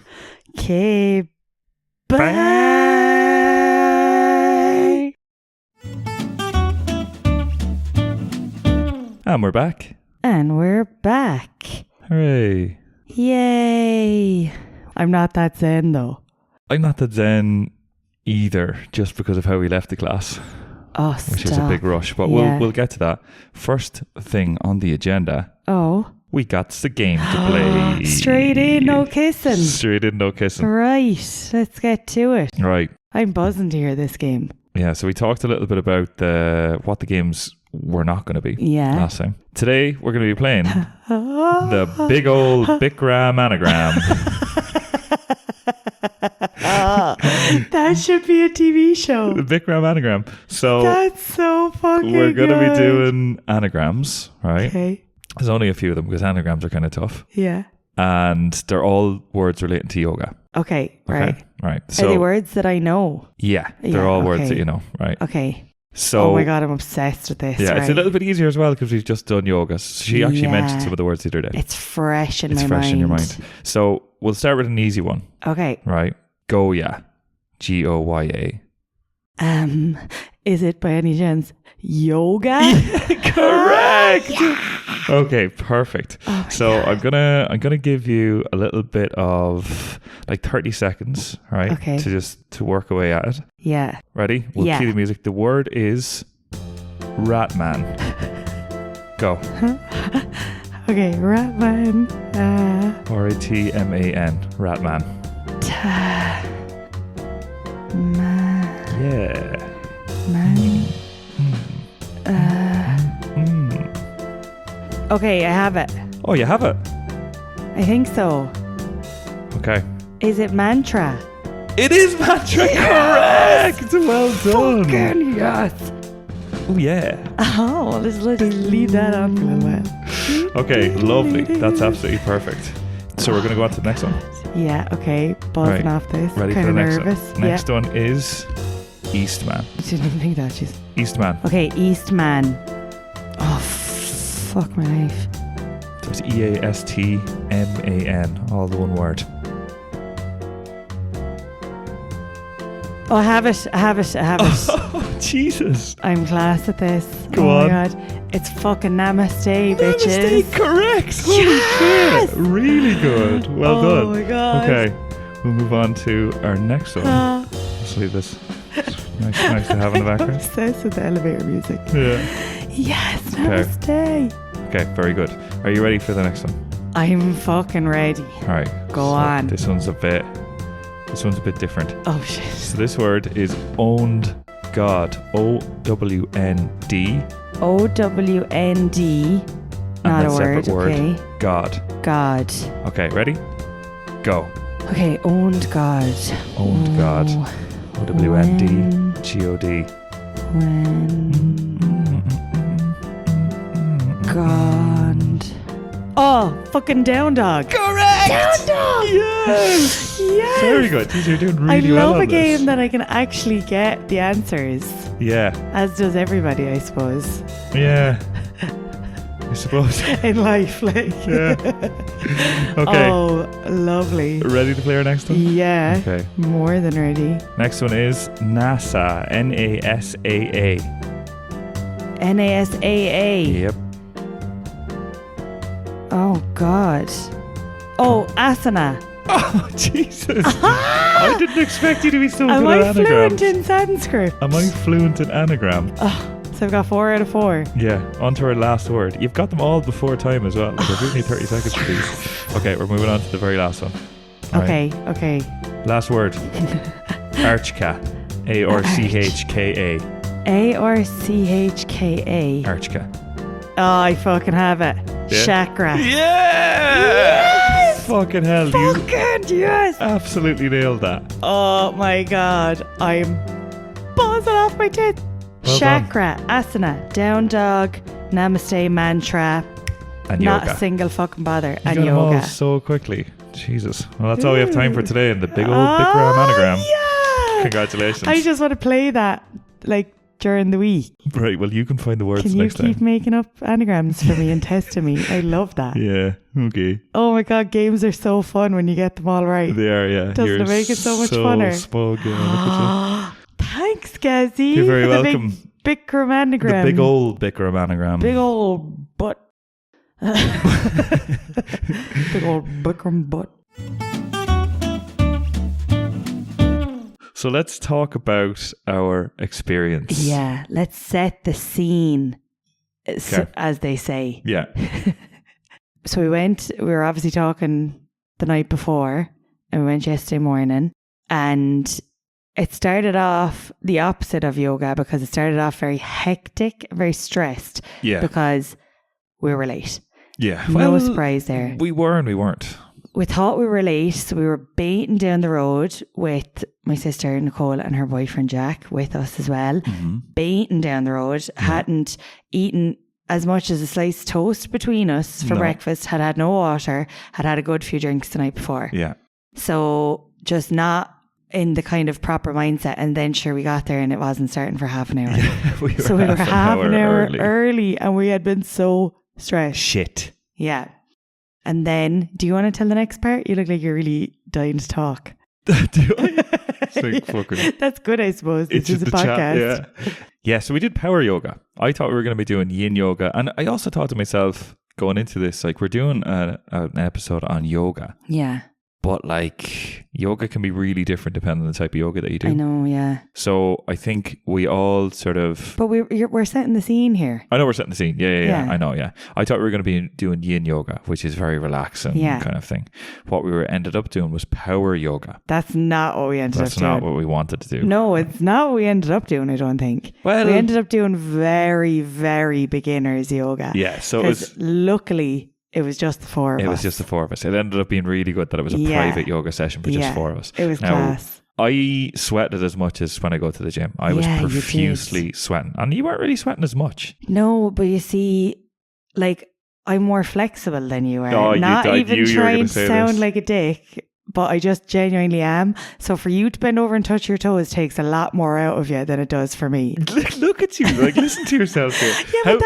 Okay. Bye. And we're back. And we're back. Hooray. Yay. I'm not that zen though. I'm not that zen either, just because of how we left the class. Oh, which is a big rush, but we'll get to that. First thing on the agenda. Oh. We got the game to play. Straight in, no kissing. Straight in, no kissing. Right. Let's get to it. Right. I'm buzzing to hear this game. Yeah, so we talked a little bit about what the games were not going to be last time. Today, we're going to be playing the big old Bikram anagram. That should be a TV show. The Bikram anagram. So that's so fucking we're going to be good. doing anagrams, right? Okay. There's only a few of them because anagrams are kind of tough. Yeah. And they're all words relating to yoga. Okay, right. Okay, right. So, are they words that I know? Yeah, they're all words that you know, right? Okay. So, oh my God, I'm obsessed with this. Yeah, right. it's a little bit easier as well because we've just done yoga. So she actually mentioned some of the words the other day. It's fresh in my mind. It's fresh in your mind. So we'll start with an easy one. Okay. Right. Goya. Goya. Is it by any chance yoga? Correct. Yeah. Okay, perfect. Oh so God. I'm gonna give you a little bit of like 30 seconds, right? Okay. To work away at it. Yeah. Ready? We'll cue the music. The word is Ratman. Go. Okay, Ratman. Ratman. Ratman. Yeah. Man. Okay, I have it. Oh, you have it? I think so. Okay. Is it mantra? It is mantra. Yes! Correct. Well done. Fucking yes. Oh, yeah. Oh, let's leave that on for a little while. Okay, lovely. That's absolutely perfect. So we're going to go on to the next one. Yeah, okay. Buzzing off this. Ready Kind for of the next nervous. one? Next one is Eastman. I didn't even think that. Jeez. Eastman. Okay, Eastman. Oh, fuck my life. So it's Eastman, all the one word. Oh, I have it. Oh, Jesus. I'm class at this. Go on. My God. It's fucking namaste, bitches. Namaste, correct. Yes! Holy shit. Really good. Well done. Oh my God. Okay, we'll move on to our next one. Let's leave this. Nice to have in the I'm background. obsessed with the elevator music. Yeah. Yes, namaste. Okay, very good. Are you ready for the next one? I'm fucking ready. All right. Go on. This one's a bit different. Oh shit. So this word is owned God. OWND. OWND. Not a word. Okay. God. God. Okay, ready? Go. Okay, owned God. Owned God. OWND. GOD. When God. Oh, fucking down dog. Correct! Down dog. Yes. Yes. Very good. You're doing really I well love on a game this. that I can actually get the answers, Yeah. as does everybody, I suppose, Yeah. I suppose. in life. Like, Yeah. Okay. Oh, lovely. Ready to play our next one? Yeah. Okay. More than ready. Next one is NASA. NASA. NASAA. Yep. Oh, God. Oh, asana. Oh, Jesus. I didn't expect you to be so Am good I at anagrams. fluent in Sanskrit? Am I fluent in anagram? Oh, so I've got 4 out of 4. Yeah, on to our last word. You've got them all before time as well. Like, I've only 30 seconds for these. Okay, we're moving on to the very last one. All Okay, right. okay. Last word. Archka. ARCHKA. ARCHKA. Archka. Oh, I fucking have it. Yeah. Chakra. Yeah! Yes! Fucking hell, you Fucking yes! absolutely nailed that. Oh my God. I'm buzzing off my tits. Well Chakra, asana, down dog, namaste mantra, And not yoga. a single fucking bother, You and got them all yoga. so quickly. Jesus. Well, that's all we have time for today in the big old Oh, Bikram anagram. Yeah. Congratulations. I just want to play that like during the week. Right, well, you can find the words Can you next keep time. making up anagrams for me and testing me? I love that. Yeah, okay. Oh my God, games are so fun when you get them all right. They are, yeah. Doesn't You're it make it so much so funner? Smug, yeah, look at Thanks, Gazzy. You're very for the welcome. Big Bikram anagram. The big old Bikram anagram. Big old butt. Big old Bikram butt. So let's talk about our experience. Yeah, let's set the scene, Okay. as they say. Yeah. So we were obviously talking the night before, and we went yesterday morning, and it started off the opposite of yoga because it started off very hectic, very stressed, Yeah. because we were late. Yeah. No surprise there. We were and we weren't. We thought we were late, so we were baiting down the road with my sister Nicole and her boyfriend Jack with us as well. Mm-hmm. Baiting down the road, hadn't eaten as much as a sliced toast between us for No. breakfast, had no water, had a good few drinks the night before. Yeah. So just not in the kind of proper mindset. And then sure, we got there and it wasn't starting for half an hour. we So we were half an hour early. early and we had been so stressed. Shit. Yeah. And then, do you want to tell the next part? You look like you're really dying to talk. Do I? It's like fucking... That's good, I suppose. It's This is just a the chat, podcast. yeah. So we did power yoga. I thought we were going to be doing yin yoga. And I also thought to myself, going into this, like, we're doing an episode on yoga. Yeah, But like, yoga can be really different depending on the type of yoga that you do. I know, yeah. So I think we all sort of... But we're setting the scene here. I know we're setting the scene. Yeah. Yeah. I know, yeah. I thought we were going to be doing yin yoga, which is very relaxing Yeah. kind of thing. What we were ended up doing was power yoga. That's not what we ended That's up doing. not what we wanted to do. No, it's not what we ended up doing, I don't think. Well... We ended up doing very, very beginners yoga. Yeah, so it 'Cause was... luckily, it was just the four of us. It was just the four of us. It ended up being really good that it was a Yeah. private yoga session for just Yeah. four of us. It was Now, class. I sweated as much as when I go to the gym. I was Yeah, you did. profusely sweating. And you weren't really sweating as much. No, but you see, like, I'm more flexible than you are. Oh, Not I even knew you were trying gonna to say sound this. like a dick, but I just genuinely am. So for you to bend over and touch your toes takes a lot more out of you than it does for me. Look at you. Like, listen to yourself here. Yeah, but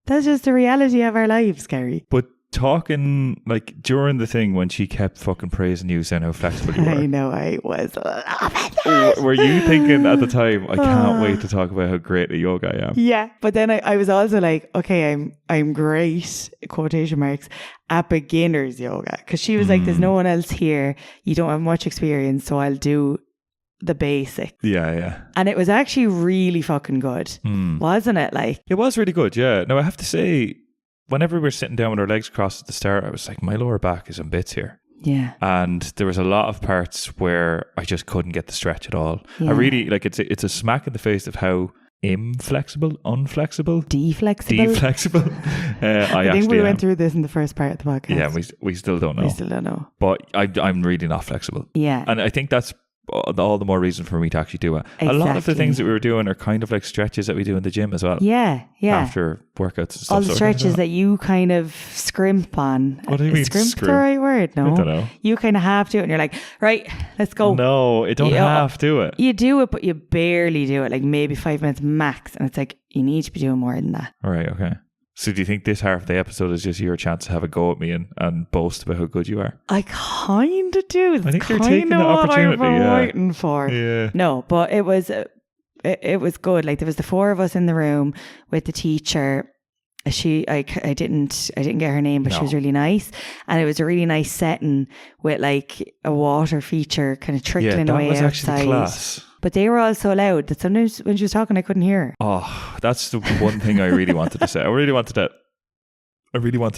that's just the reality of our lives, Gary. But talking, like, during the thing when she kept fucking praising you, saying how flexible you were. I know I was loving that. Were you thinking at the time, I can't wait to talk about how great at yoga I am? Yeah, but then I was also like, okay, I'm great, quotation marks, at beginners yoga. Because she was like, there's no one else here. You don't have much experience, so I'll do the basics. Yeah. And it was actually really fucking good, wasn't it? Like, It was really good, yeah. Now, I have to say, whenever we were sitting down with our legs crossed at the start, I was like, my lower back is in bits here. yeah, And there was a lot of parts where I just couldn't get the stretch at all. Yeah. I really, like, it's a smack in the face of how unflexible, deflexible. I think we went through this in the first part of the podcast. Yeah, we still don't know. We still don't know. But I'm really not flexible. Yeah. And I think that's all the more reason for me to actually do it. A lot of the things that we were doing are kind of like stretches that we do in the gym as well. Yeah. After workouts and stuff. All the stretches that you kind of scrimp on. What do you mean scrimp? The right word? No. I don't know. You kind of have to, and you're like, right, let's go. No, it don't have to do it. You do it, but you barely do it. Like maybe 5 minutes max, and it's like you need to be doing more than that. All right. Okay. So do you think this half of the episode is just your chance to have a go at me and boast about how good you are? I kind of do. That's I think you're taking the opportunity. What I've been waiting for. Yeah. No, but it was good. Like there was the 4 of us in the room with the teacher. I didn't get her name, but she was really nice, and it was a really nice setting with like a water feature kind of trickling away outside. That was actually class. But they were all so loud that sometimes when she was talking, I couldn't hear her. Oh, that's the one thing I really wanted to say. I really wanted to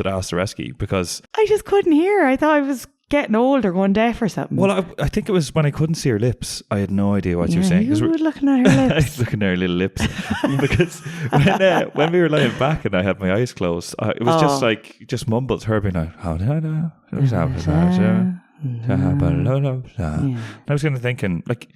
ask the rescue because I just couldn't hear her. I thought I was getting old or going deaf or something. Well, I think it was when I couldn't see her lips. I had no idea what she was saying. You were looking at her lips. I was looking at her little lips because when we were lying back and I had my eyes closed, it was just mumbles. Her being like, "How did I know?" I was kind of thinking like,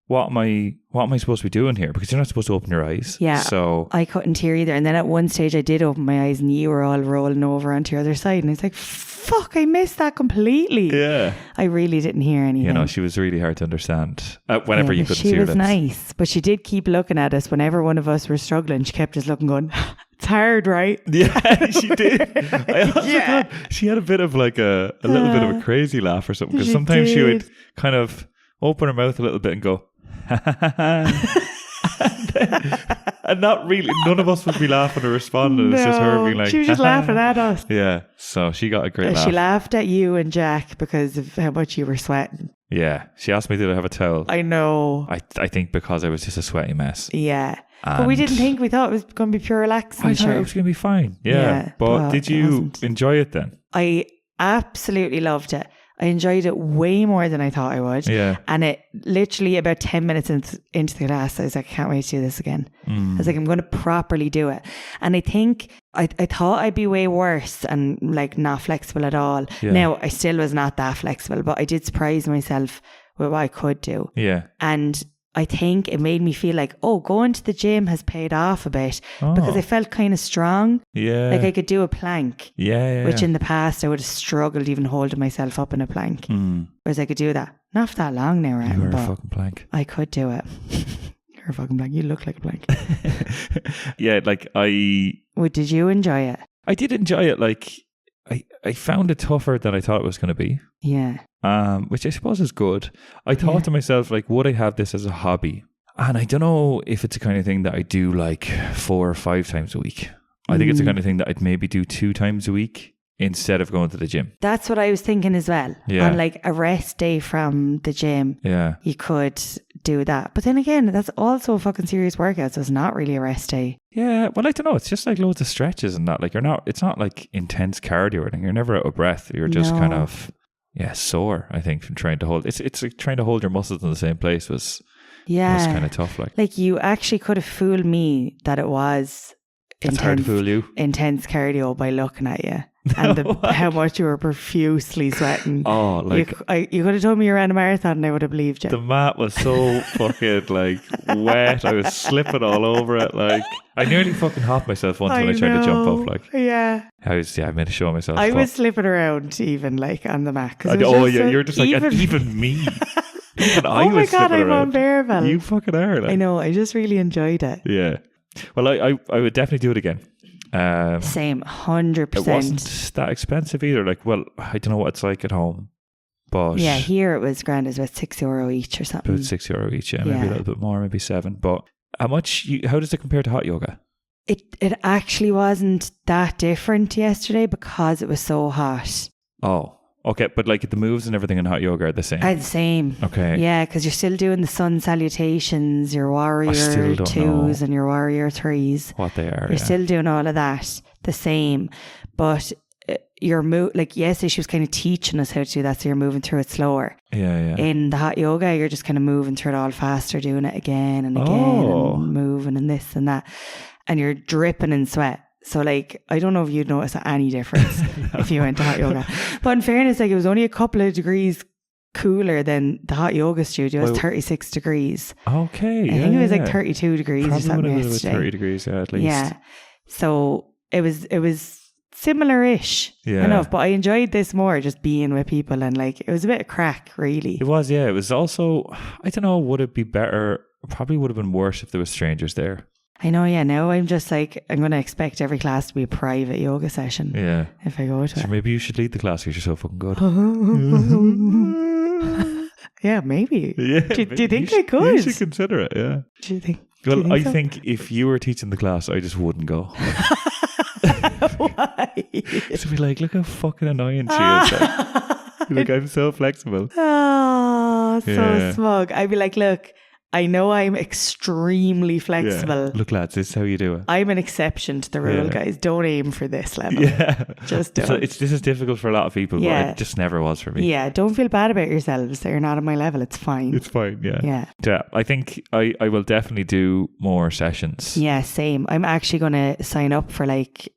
what am I supposed to be doing here? Because you're not supposed to open your eyes. Yeah. So I couldn't hear either. And then at one stage I did open my eyes and you were all rolling over onto your other side. And it's like, fuck, I missed that completely. Yeah. I really didn't hear anything. You know, she was really hard to understand whenever you couldn't see her lips. She was nice, but she did keep looking at us whenever one of us were struggling. She kept just looking going, it's hard, right? Yeah, she did. I also thought she had a bit of like a little bit of a crazy laugh or something. Because sometimes she would kind of open her mouth a little bit and go, and not really, none of us would be laughing or responding. It's just her being like, she was just laughing at us. Yeah, so she got a great laugh. She laughed at you and Jack because of how much you were sweating. Yeah, she asked me, did I have a towel? I know. I think because I was just a sweaty mess. Yeah. But we didn't think, we thought it was going to be pure relaxing. I thought it was going to be fine. Yeah. But did you enjoy it then? I absolutely loved it. I enjoyed it way more than I thought I would. Yeah. And it literally about 10 minutes into the class, I was like, I can't wait to do this again. I was like, I'm going to properly do it. And I think I thought I'd be way worse and like not flexible at all. Yeah. Now, I still was not that flexible, but I did surprise myself with what I could do. Yeah. And I think it made me feel like, going to the gym has paid off a bit because I felt kind of strong. Yeah. Like I could do a plank. Yeah. Which in the past I would have struggled even holding myself up in a plank. Whereas I could do that. Not for that long now, you were a fucking plank. I could do it. You're a fucking plank. You look like a plank. Yeah, like did you enjoy it? I did enjoy it. Like I found it tougher than I thought it was going to be. Yeah. Which I suppose is good. I thought to myself, like, would I have this as a hobby? And I don't know if it's the kind of thing that I do like 4 or 5 times a week. I think it's the kind of thing that I'd maybe do 2 times a week instead of going to the gym. That's what I was thinking as well. Yeah. On like a rest day from the gym, you could do that. But then again, that's also a fucking serious workout, so it's not really a rest day. Yeah, well, I don't know. It's just like loads of stretches and that. Like it's not like intense cardio or anything. You're never out of breath. You're just kind of sore, I think, from trying to hold. It's like trying to hold your muscles in the same place was kind of tough. Like you actually could have fooled me that it was it's hard to fool you. Intense cardio by looking at you. And how much you were profusely sweating. Oh, like you could have told me you ran a marathon and I would have believed you. The mat was so fucking like wet. I was slipping all over it. Like I nearly fucking hopped myself once when I tried to jump up. Like I made a show of myself. I was slipping around even like on the mat. You're just like even me. Even I was God, I'm unbearable. You fucking are. Like. I know. I just really enjoyed it. Yeah. Well, I would definitely do it again. Same, 100%. It wasn't that expensive either. Like, well, I don't know what it's like at home, but here it was grand. It was about €6 each or something. About €6 each, maybe a little bit more, maybe 7. But how does it compare to hot yoga? It actually wasn't that different yesterday because it was so hot. Oh, okay, but like the moves and everything in hot yoga are the same. The same. Okay. Yeah, because you're still doing the sun salutations, your warrior 2s and your warrior 3s. What they are. You're still doing all of that the same, but your move, like yesterday she was kind of teaching us how to do that, so you're moving through it slower. Yeah. In the hot yoga, you're just kind of moving through it all faster, doing it again and again and moving and this and that, and you're dripping in sweat. So like, I don't know if you'd notice any difference if you went to hot yoga. But in fairness, like it was only a couple of degrees cooler than the hot yoga studio. It was Well, 36 degrees. Okay. I think it was like 32 degrees Probably or something would have been yesterday. 30 degrees, yeah, at least. Yeah. So it was similar-ish Yeah. enough, but I enjoyed this more, just being with people, and like it was a bit of crack, really. It was, yeah. It was also, I don't know, would it be better? Probably would have been worse if there was strangers there. I know, yeah. Now I'm just like, I'm going to expect every class to be a private yoga session Yeah. if I go to So it. maybe you should lead the class because you're so fucking good. Yeah, maybe. Yeah. Do you think you I should, could? You should consider it, yeah. Do you think? Well, I so? think if you were teaching the class, I just wouldn't go. Why? To be like, look how fucking annoying she is. Like, I'm so flexible. Oh, so Yeah. smug. I'd be like, look, I know I'm extremely flexible. Yeah. Look, lads, this is how you do it. I'm an exception to the rule, Yeah. guys. Don't aim for this level. Yeah. Just don't. So this is difficult for a lot of people, Yeah. but it just never was for me. Yeah, don't feel bad about yourselves that you're not on my level. It's fine. It's fine, yeah. Yeah. Yeah, I think I will definitely do more sessions. Yeah, same. I'm actually going to sign up for like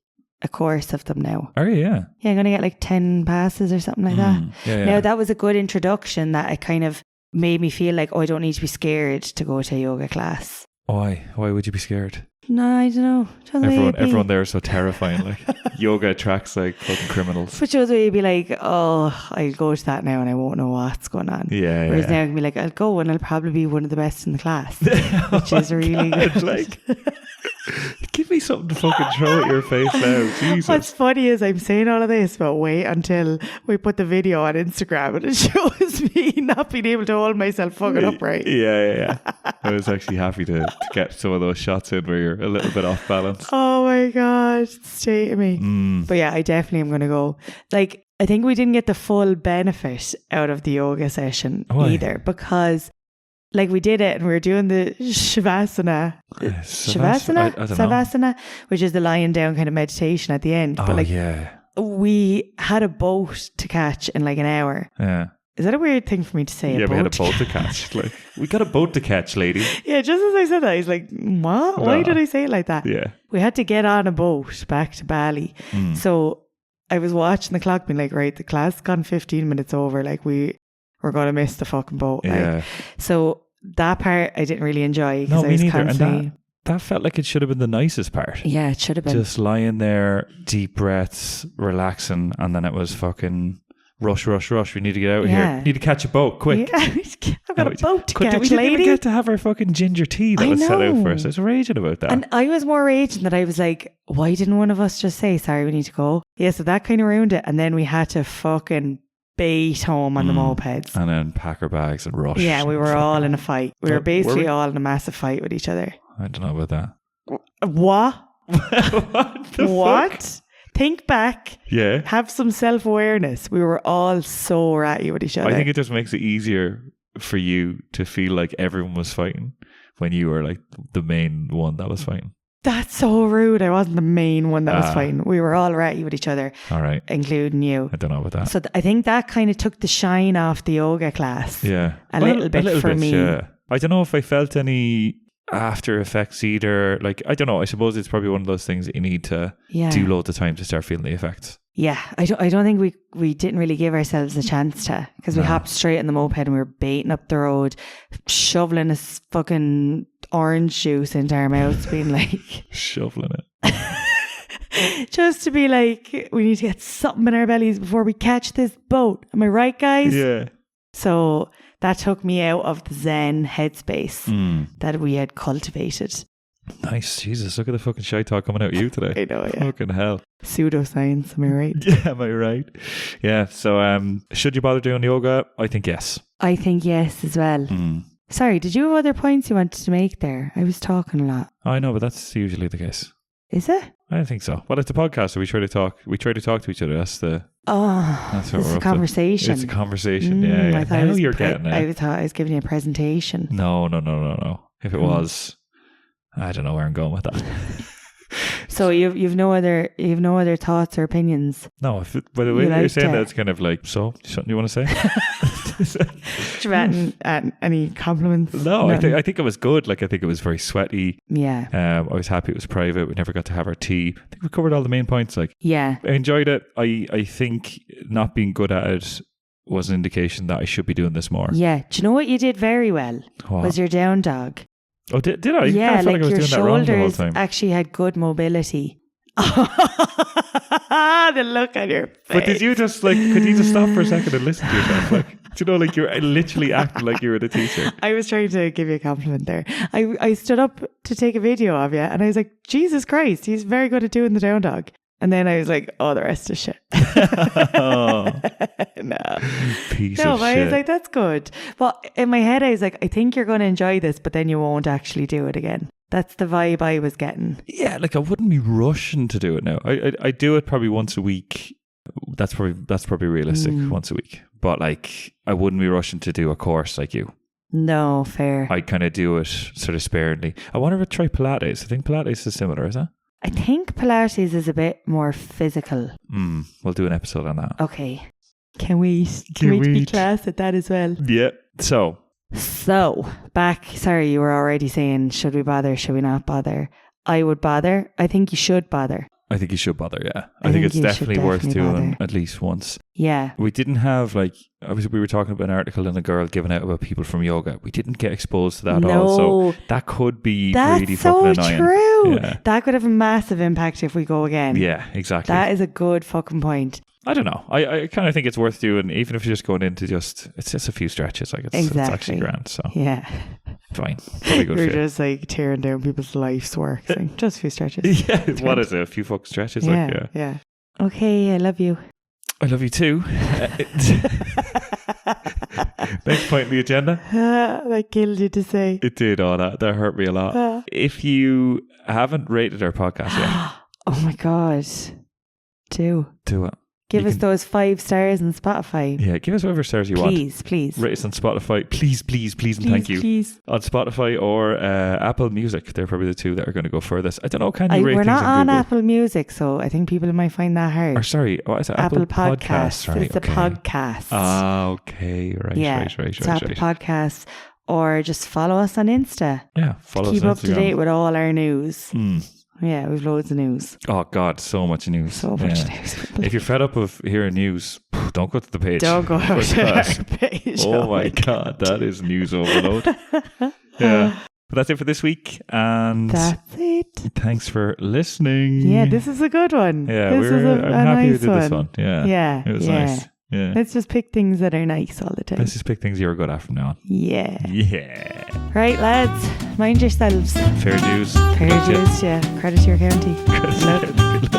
a course of them now. Oh, yeah. Yeah, I'm going to get like 10 passes or something like that. Yeah, yeah. Now, that was a good introduction that it kind of made me feel like, oh, I don't need to be scared to go to a yoga class. Why? Why would you be scared? No, I don't know. Just Everyone there is so terrifying. Like, yoga attracts like fucking criminals. But just you'd be like, oh, I'll go to that now and I won't know what's going on. Yeah, Whereas yeah. now I can be like, I'll go and I'll probably be one of the best in the class, which is really good. Like, give me something to fucking throw at your face now. Jesus. What's funny is I'm saying all of this, but wait until we put the video on Instagram and it shows me not being able to hold myself fucking upright. Yeah. I was actually happy to get some of those shots in where you're a little bit off balance. Oh my God, stay to me. But yeah, I definitely am going to go. Like, I think we didn't get the full benefit out of the yoga session either, because like we did it and we were doing the Shavasana. Savasana, which is the lying down kind of meditation at the end. But like, we had a boat to catch in like an hour. Yeah. Is that a weird thing for me to say? Yeah, we had a boat to catch. Like, we got a boat to catch, lady. Yeah, just as I said that, I was like, what? Why did I say it like that? Yeah. We had to get on a boat back to Bali. So I was watching the clock being like, right, the class has gone 15 minutes over. Like, we're going to miss the fucking boat. Yeah. Like, so that part I didn't really enjoy. No, I me was neither. constantly... And that felt like it should have been the nicest part. Yeah, it should have been. Just lying there, deep breaths, relaxing, and then it was fucking... Rush. We need to get out of here. Need to catch a boat, quick. Yeah, I've got a boat to catch, we didn't lady. even get to have our fucking ginger tea that was set out for us. I was raging about that. And I was more raging that I was like, why didn't one of us just say, sorry, we need to go? Yeah, so that kind of ruined it. And then we had to fucking bait home on the mopeds. And then pack our bags and rush. Yeah, we were all in a fight. We were basically were we? all in a massive fight with each other. I don't know about that. What? What the What? fuck? Think back. Yeah. Have some self-awareness. We were all so ratty with each other. I think it just makes it easier for you to feel like everyone was fighting when you were like the main one that was fighting. That's so rude. I wasn't the main one that was fighting. We were all ratty with each other. All right. Including you. I don't know about that. So I think that kind of took the shine off the yoga class. Yeah. A little bit for me. Yeah. I don't know if I felt any after effects either. Like, I don't know. I suppose it's probably one of those things that you need to do loads of time to start feeling the effects. Yeah. I don't think we didn't really give ourselves a chance to, because we hopped straight on the moped and we were baiting up the road, shoveling this fucking orange juice into our mouths, being like... Shoveling it. Just to be like, we need to get something in our bellies before we catch this boat. Am I right, guys? Yeah. So that took me out of the Zen headspace that we had cultivated. Nice. Jesus, look at the fucking shy talk coming out of you today. I know, yeah. Fucking hell. Pseudoscience, am I right? Yeah, am I right? Yeah, so should you bother doing yoga? I think yes. I think yes as well. Sorry, did you have other points you wanted to make there? I was talking a lot. I know, but that's usually the case. Is it? I don't think so. Well, it's a podcast, so we try to talk to each other. That's what it's we're a conversation. It's a conversation, yeah. I thought Now you're getting it. I thought I was giving you a presentation. No. If it was, I don't know where I'm going with that. So you've no other thoughts or opinions? No, by the way you're saying that, it's kind of like, so something you want to say? Do you want any compliments? No, I think it was good. Like, I think it was very sweaty. Yeah. I was happy it was private. We never got to have our tea. I think we covered all the main points. Like, yeah, I enjoyed it. I think not being good at it was an indication that I should be doing this more. Yeah. Do you know what you did very well? What? Was your down dog. Oh, did I? Yeah, I felt like I was your doing that wrong the whole shoulders time. actually had good mobility. The look on your face. But did you just could you just stop for a second and listen to yourself? Like, do you know, like you're literally acting like you were the teacher. I was trying to give you a compliment there. I stood up to take a video of you and I was like, Jesus Christ, he's very good at doing the down dog. And then I was like, oh, the rest is shit. Oh, No. piece No, of but shit. I was like, that's good. But in my head, I was like, I think you're going to enjoy this, but then you won't actually do it again. That's the vibe I was getting. Yeah, like I wouldn't be rushing to do it now. I do it probably once a week. That's probably realistic, once a week. But like, I wouldn't be rushing to do a course like you. No, fair. I kind of do it sort of sparingly. I want to try Pilates. I think Pilates is similar, is it? I think Pilates is a bit more physical. We'll do an episode on that. Okay. Can we Can be we? class at that as well? Yeah. So, back. Sorry, you were already saying, should we bother? Should we not bother? I would bother. I think you should bother. I think you should bother, yeah. I I think think it's you should definitely worth definitely doing bother. at least once. Yeah. We didn't have, obviously we were talking about an article and a girl giving out about people from yoga. We didn't get exposed to that at all. So that could be That's really so fucking annoying. true. Yeah. That could have a massive impact if we go again. Yeah, exactly. That is a good fucking point. I don't know. I kind of think it's worth doing, even if you're just going into it's just a few stretches. Like it's actually grand. So Yeah. fine. Probably good We're for you. just like tearing down people's life's work. Saying, just a few stretches. Yeah, what is it? A few fucking stretches? Yeah. Okay, I love you. I love you too. Next point on the agenda. That killed you to say. It did all that. That hurt me a lot. If you haven't rated our podcast yet, Oh my God. Do it. give You us can- those 5 stars on Spotify. Yeah, give us whatever stars you want. Please. Rate us on Spotify. Please, and thank you. Please. On Spotify or Apple Music. They're probably the two that are going to go furthest. I don't know, can you rate We're things not on Google? Apple Music, so I think people might find that hard. Or sorry, what is it? Apple Podcasts. Right, It's a okay. podcast. Okay, right, Yeah, right. it's Apple Podcasts. Or just follow us on Insta. Yeah, follow Keep us on up to Instagram. date with all our news. Mm. Yeah, we've loads of news. Oh God, so much news. So much Yeah. news. If you're fed up of hearing news, don't go to the page. Don't go Where's to our that? page. Oh my God, that is news overload. Yeah. But that's it for this week. And That's it. thanks for listening. Yeah, this is a good one. Yeah, this is I'm happy we nice did this one. Yeah. Yeah. It was yeah. nice. Yeah. Let's just pick things that are nice all the time. Let's just pick things you're good at from now on. Yeah. Yeah. Right, lads. Mind yourselves. Fair dues. Fair Love you. dues, yeah. Credit to your county. Good luck.